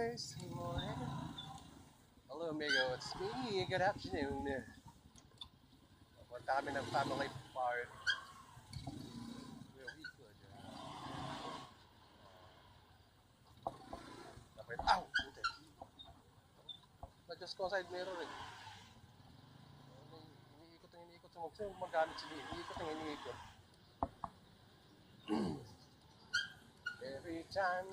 Thursday morning. Hello, amigo. It's me. Good afternoon. Punta kami ng family park. Where we could, Ow! Puti. Na-just ko side mirror eh. Iniikot sa mukha. Magamit sila. Iniikot. Every time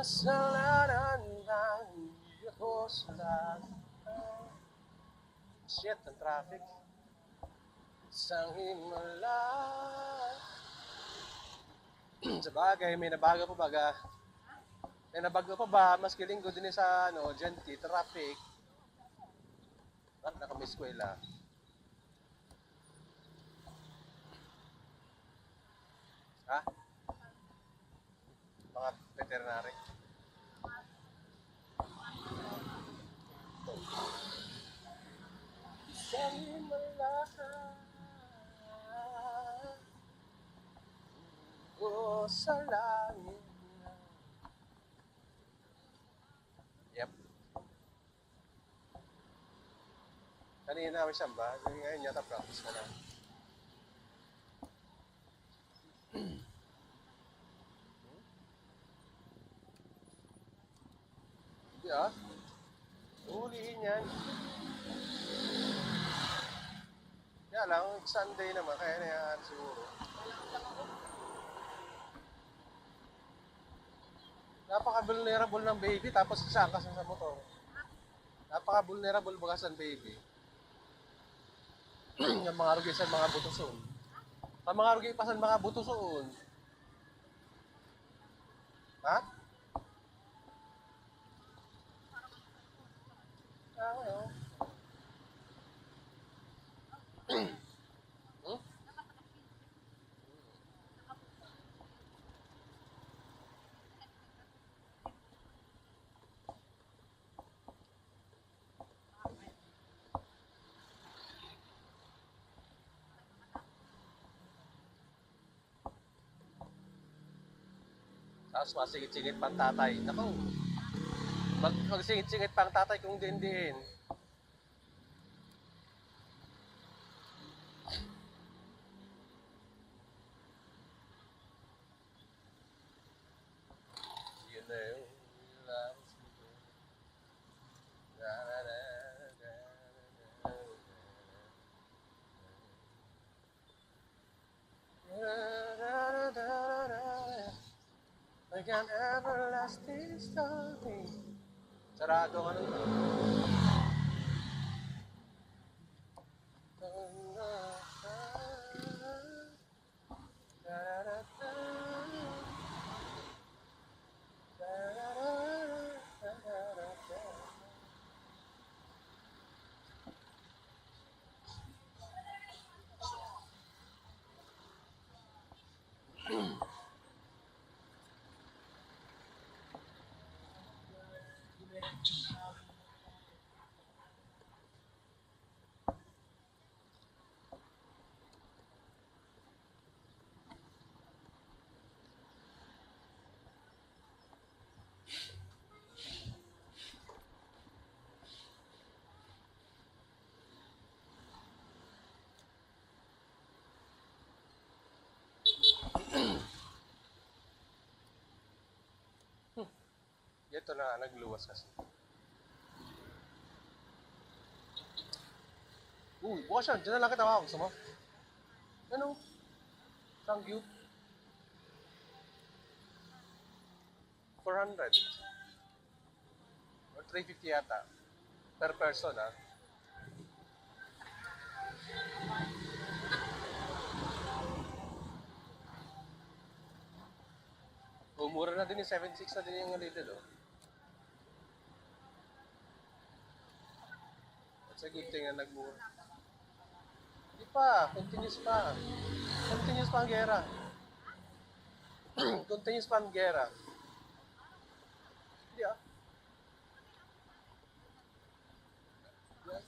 kasalanan ng iyo sa lahat. Shit, ang traffic. Isang himala. Sa bagay, may nabago pa baga. May nabago pa ba? Maski linggo din sa Genti, traffic. Nakamiss ko ila. Ha? Mga veterinary. Isang himala. O sa langit. Yep. Kanina may samba. Ngayon yata practice na lang. Hindi ah. Uhulihin yan. Kaya lang, Sunday naman. Kaya na yan siguro. Napaka-vulnerable ng baby tapos isang kasi sa motor. Napaka-vulnerable bagas ng baby. Yung mga rugi sa mga butuson. Sa mga rugi pa sa mga butuson. Ha? Ah, hmm? Tapos masigit-sigit pang tatay. Naku, magsingit-singit pang tatay kung dindiin. Yun na yung love. Like an everlasting story. Sarado ka nun. Ito na, nagluwas kasi. Uy, bukas yan. Diyan na lang kita ako. Gusto mo? Ano? Thank you. 400. Or 350 yata. Per person, ha? Mura na din yung 7.6 na din yung Lidl, oh. That's a good thing na nagmura. Di pa, continuous pa. Continuous pa ang gera. Continuous pa ang gera.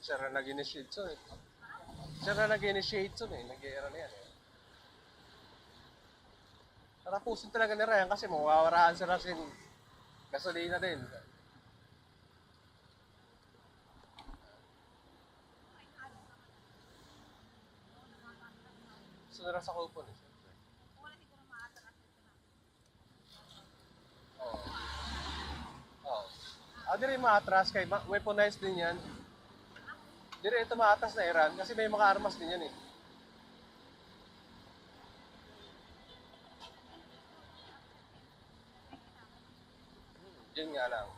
Siya na nag-initiate so eh. Siya na nag-initiate so eh. Nag-era na yan eh. Tatapusin talaga ni Ryan kasi mawawaraan sila sin gasolina din. So nila sa kupon eh. Oo. Oo. Dire maatras kay weaponized din yan. Dire ito maatras na Iran kasi may mga armas din yan eh. Yun nga lang.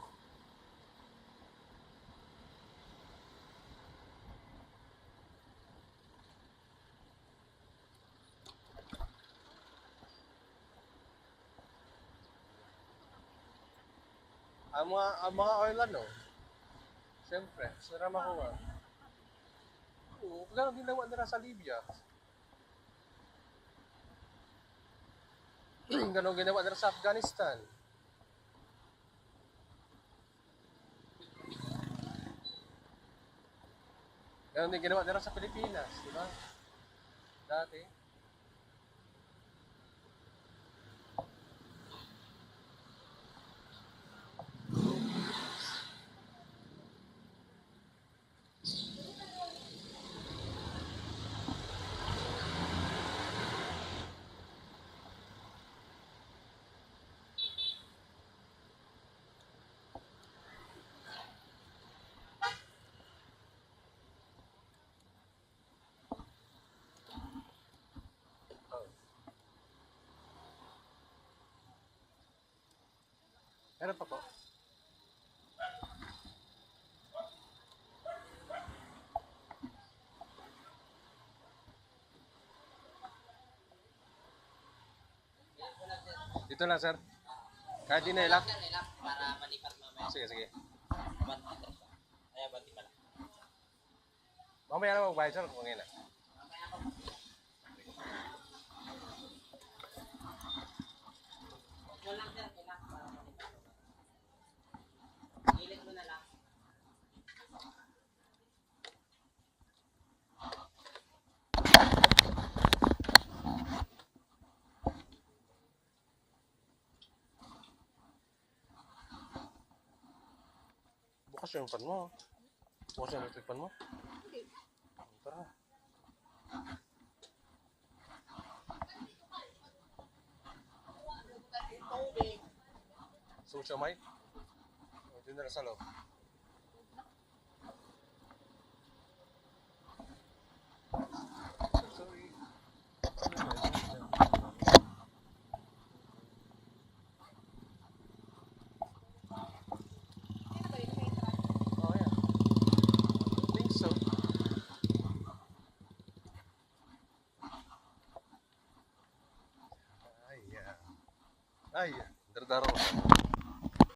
Ang mga oil ano, siyempre, sira makuha. Oo, ganun ginawa nila sa Libya. Ganun ginawa nila sa Afghanistan. Ganun din ginawa nila sa Pilipinas, di ba? Dati. Oh. Meron pa po. Dito lang, sir. Kahit di na ilang. Para malipat mamaya. Sige, sige. Banti pa. Ay, banti pala. Mamaya na magbayad, sir. Kung ngayon na. Mamaya ako. Huwag mo lang sir, kailangan para malipat. Ilit mo na lang. Bukas yung fan mo. Bukas yung electric fan mo. Tara. Social mic? Doon na lang sa loob. Sorry. Oh, yeah. I think so. Ay, yeah. Ay, dardaro.